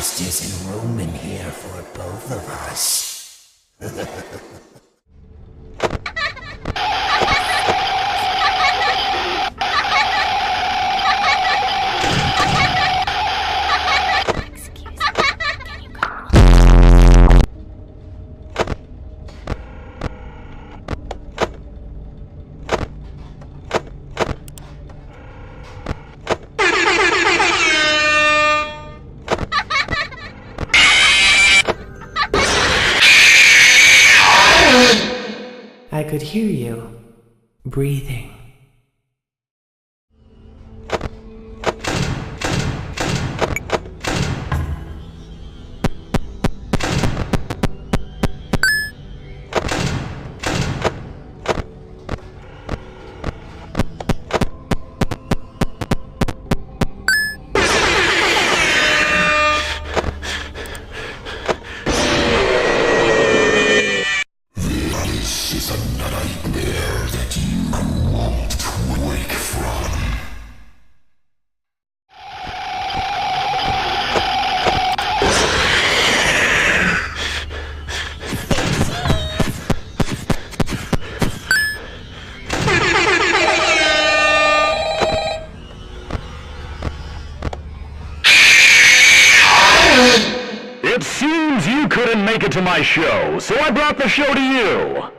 just isn't room in here for both of us. I could hear you breathing. It seems you couldn't make it to my show, so I brought the show to you.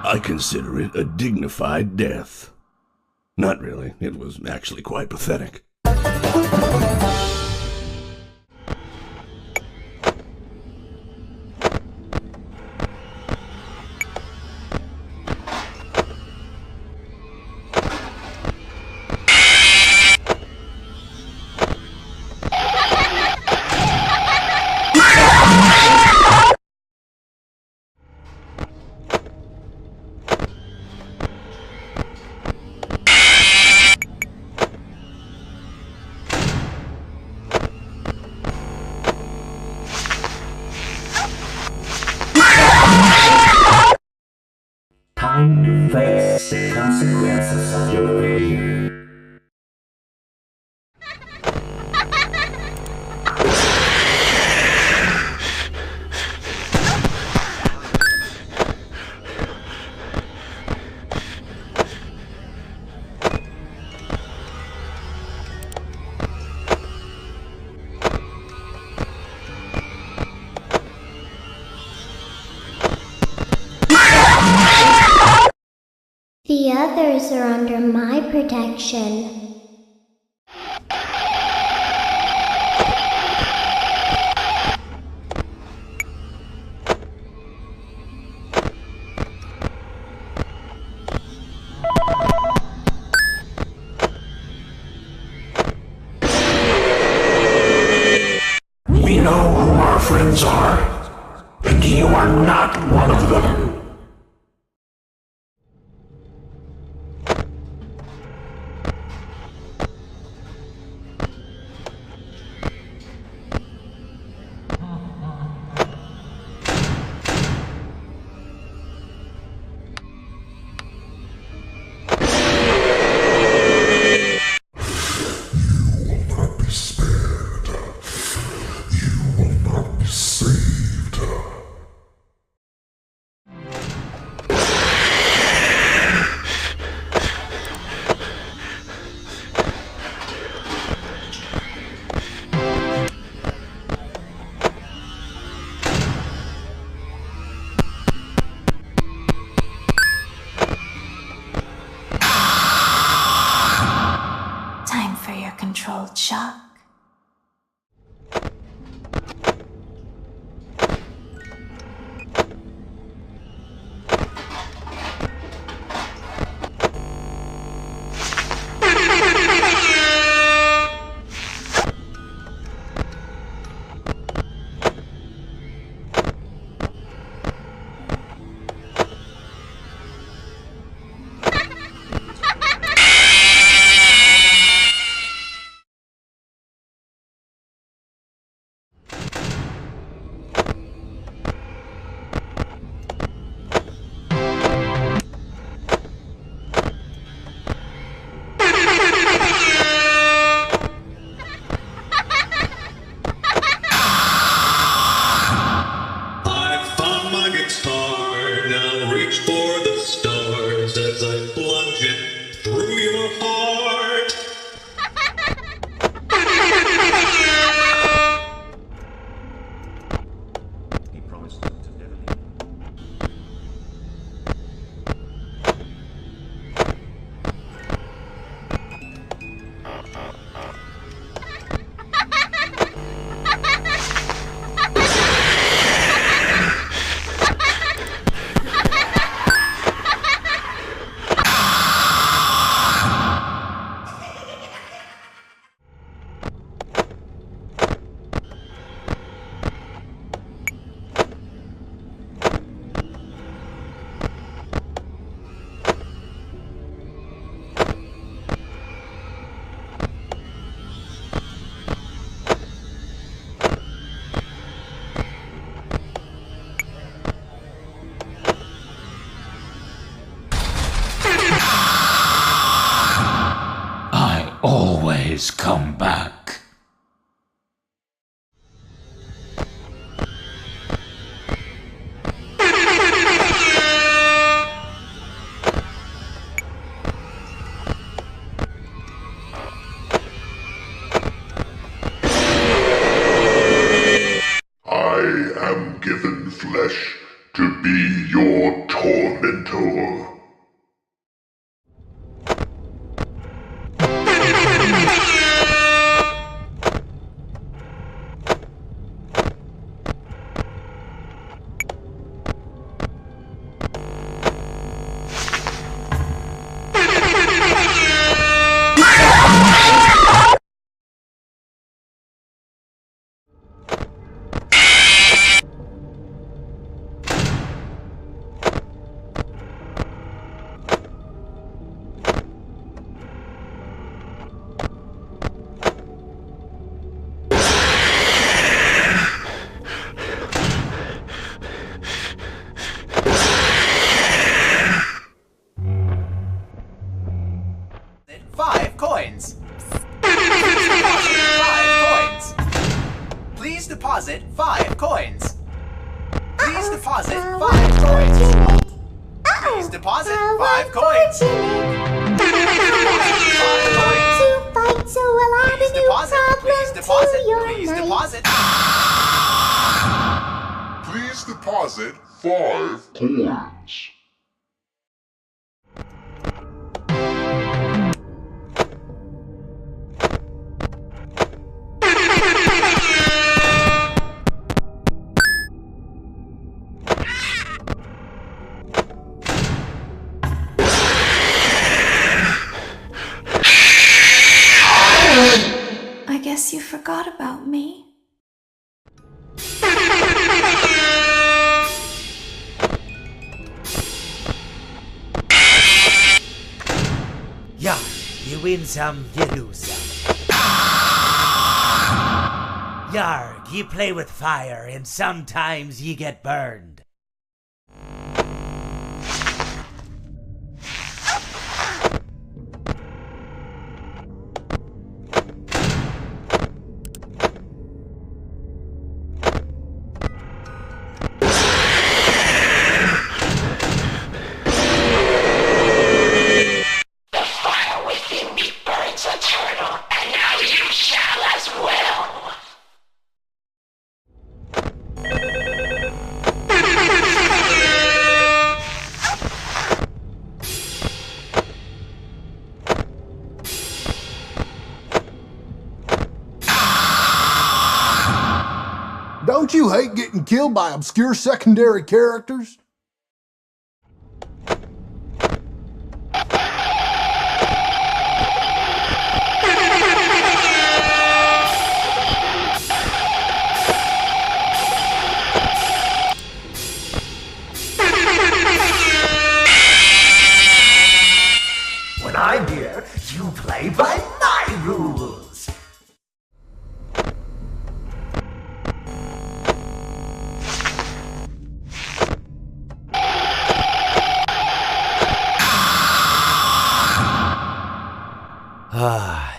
I consider it a dignified death. Not really. It was actually quite pathetic. Time to face the consequences of your failure. The others are under my protection. We know who our friends are, and you are not one of them. Time for your controlled shock. Always come back. I am given flesh to be your tormentor. Please deposit 5 coins. Please deposit 5 coins. Please deposit 5 coins. Please deposit. Please deposit 5 coins. I guess you forgot about me. Yeah, you win some, you lose some. Yarg, you play with fire, and sometimes you get burned. Don't you hate getting killed by obscure secondary characters? When I'm here, you play by my rules.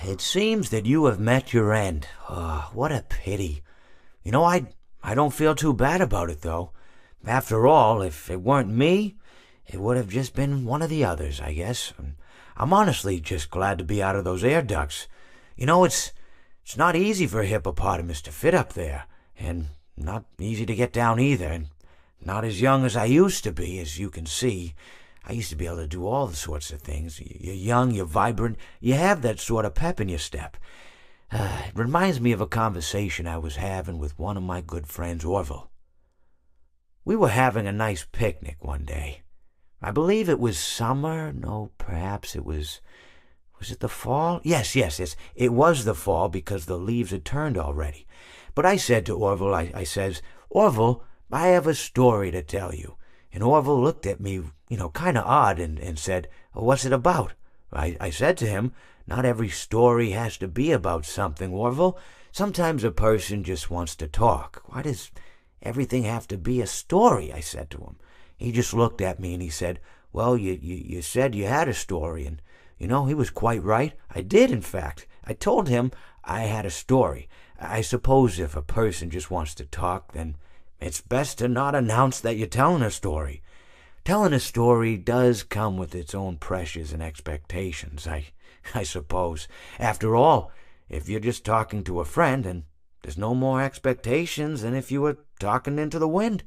It seems that you have met your end. What a pity. You know, I don't feel too bad about it, though. After all, if it weren't me, it would have just been one of the others, I guess. I'm honestly just glad to be out of those air ducts. You know, it's not easy for a hippopotamus to fit up there, and not easy to get down either, and not as young as I used to be, as you can see. I used to be able to do all sorts of things. You're young, you're vibrant, you have that sort of pep in your step. It reminds me of a conversation I was having with one of my good friends, Orville. We were having a nice picnic one day. I believe it was summer. No, perhaps it was... Was it the fall? Yes. It was the fall because the leaves had turned already. But I said to Orville, I says, Orville, I have a story to tell you. And Orville looked at me, kind of odd and said, what's it about? I said to him, not every story has to be about something, Orville. Sometimes a person just wants to talk. Why does everything have to be a story? I said to him. He just looked at me and he said, well, you said you had a story, and he was quite right. I did, in fact. I told him I had a story. I suppose if a person just wants to talk, then it's best to not announce that you're telling a story. Telling a story does come with its own pressures and expectations, I suppose. After all, if you're just talking to a friend, then there's no more expectations than if you were talking into the wind.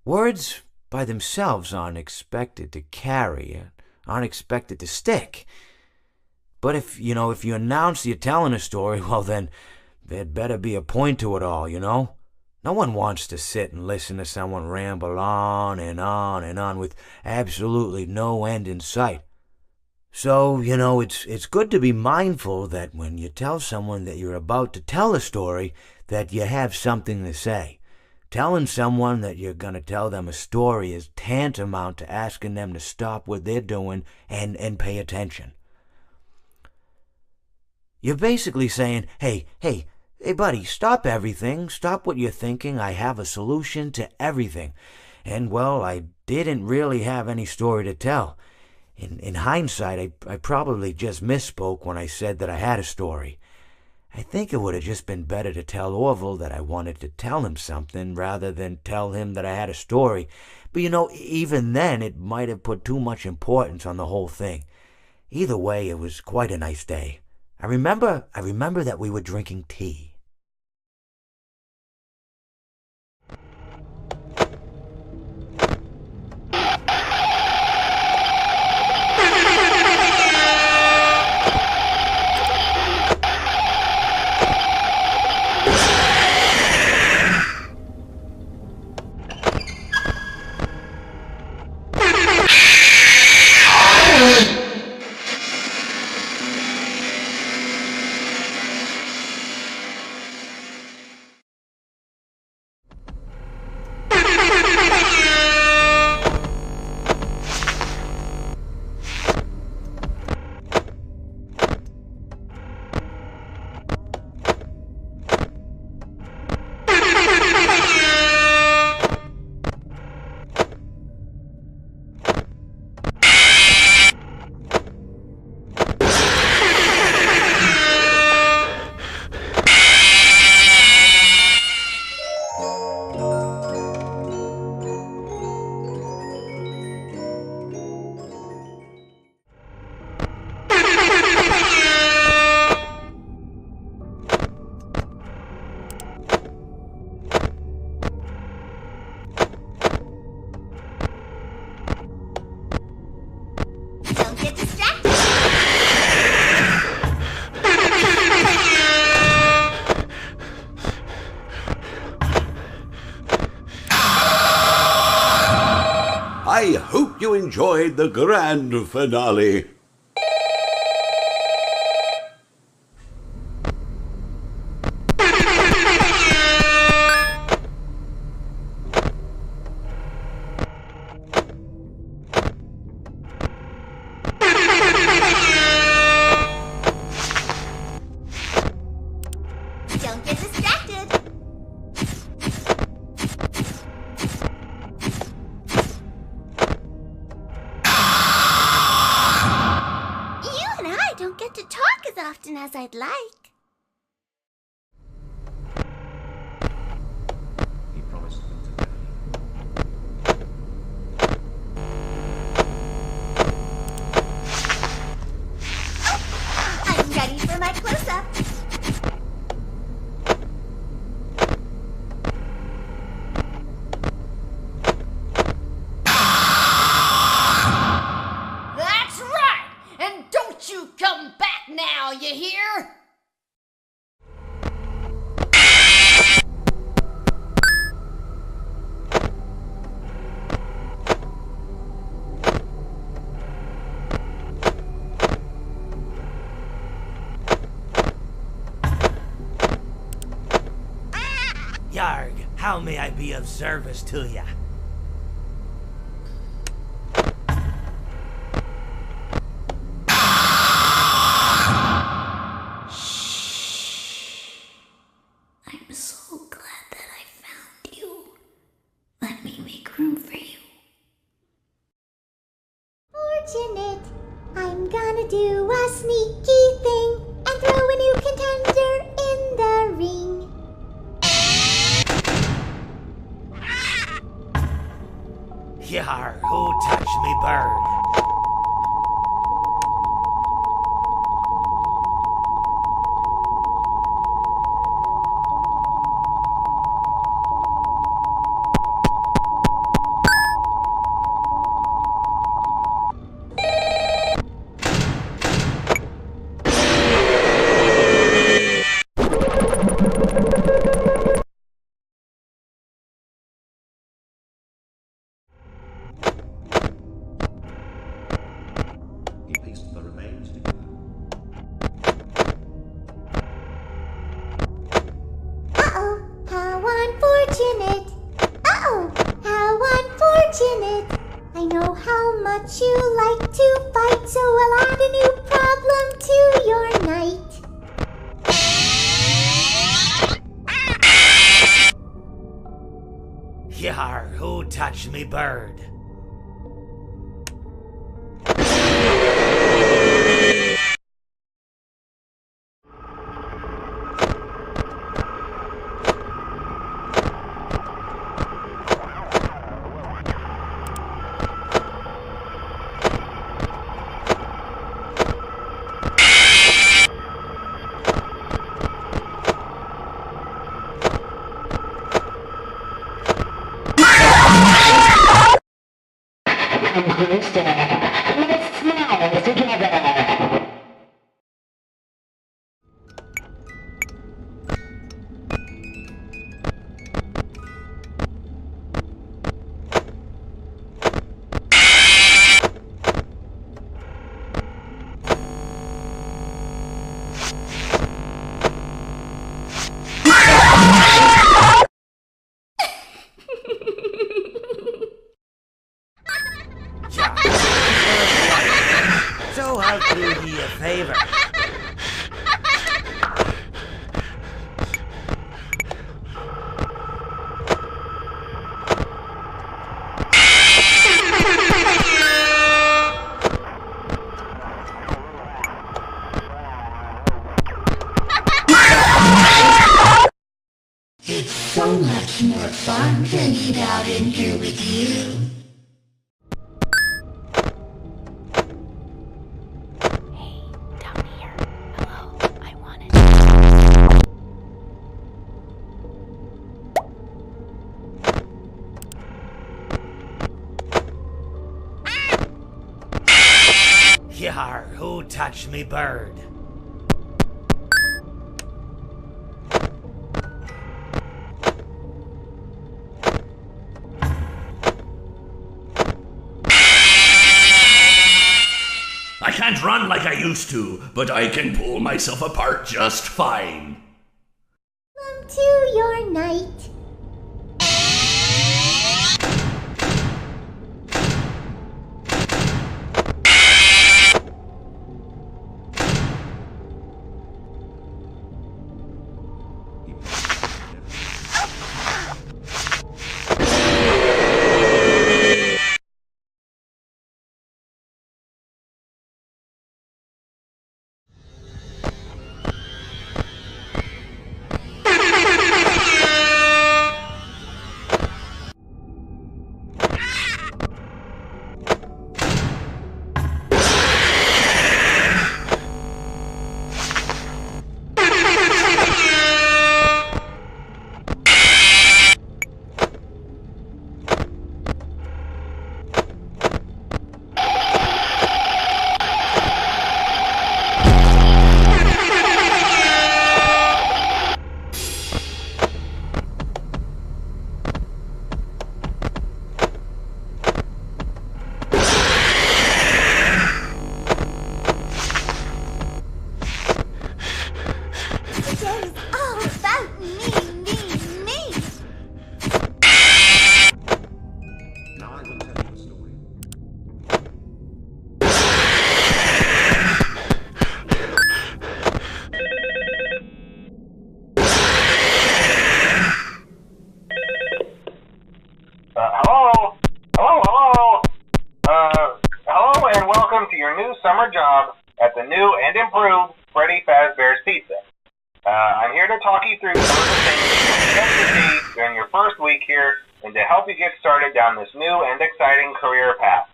Words by themselves aren't expected to carry, aren't expected to stick. But if you announce you're telling a story, well then, there'd better be a point to it all, No one wants to sit and listen to someone ramble on and on and on with absolutely no end in sight. So, it's good to be mindful that when you tell someone that you're about to tell a story, that you have something to say. Telling someone that you're going to tell them a story is tantamount to asking them to stop what they're doing and pay attention. You're basically saying, hey, buddy, stop everything. Stop what you're thinking. I have a solution to everything. And, well, I didn't really have any story to tell. In hindsight, I probably just misspoke when I said that I had a story. I think it would have just been better to tell Orville that I wanted to tell him something rather than tell him that I had a story. But even then, it might have put too much importance on the whole thing. Either way, it was quite a nice day. I remember that we were drinking tea. I hope you enjoyed the grand finale. Don't get distracted. You and I don't get to talk as often as I'd like. I'm ready for my close-up. Yarg, how may I be of service to ya? I'm so glad that I found you. Let me make room for you. Fortunate, I'm gonna do a sneaky thing and throw a new contender in the ring. Yar, who touched me bird? Uh-oh, how unfortunate. Uh-oh, how unfortunate. I know how much you like to fight, so I'll add a new problem to your night. Yar, who touched me bird? Come closer. Let's smile together. So I'll do ye a favor. It's so much more fun to eat out in here with you. Yar, who touched me bird? I can't run like I used to, but I can pull myself apart just fine. Welcome to your night. summer job at the new and improved Freddy Fazbear's Pizza. I'm here to talk you through some of the things you can expect to see during your first week here and to help you get started down this new and exciting career path.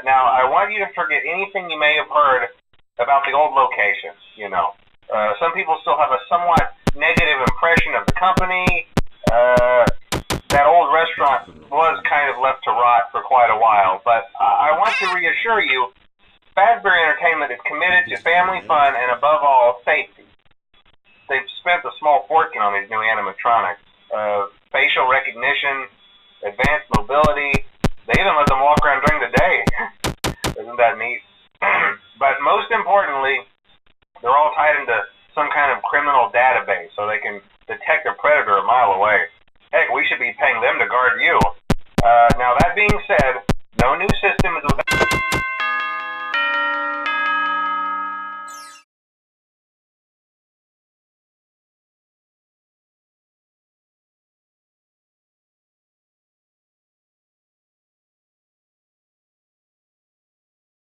Now, I want you to forget anything you may have heard about the old locations, you know. Some people still have a somewhat negative impression of the company. That old restaurant was kind of left to rot for quite a while, but I want to reassure you, Fazbear Entertainment is committed to family fun and, above all, safety. They've spent a small fortune on these new animatronics. Facial recognition, advanced mobility. They even let them walk around during the day. Isn't that neat? But most importantly, they're all tied into some kind of criminal database so they can detect a predator a mile away.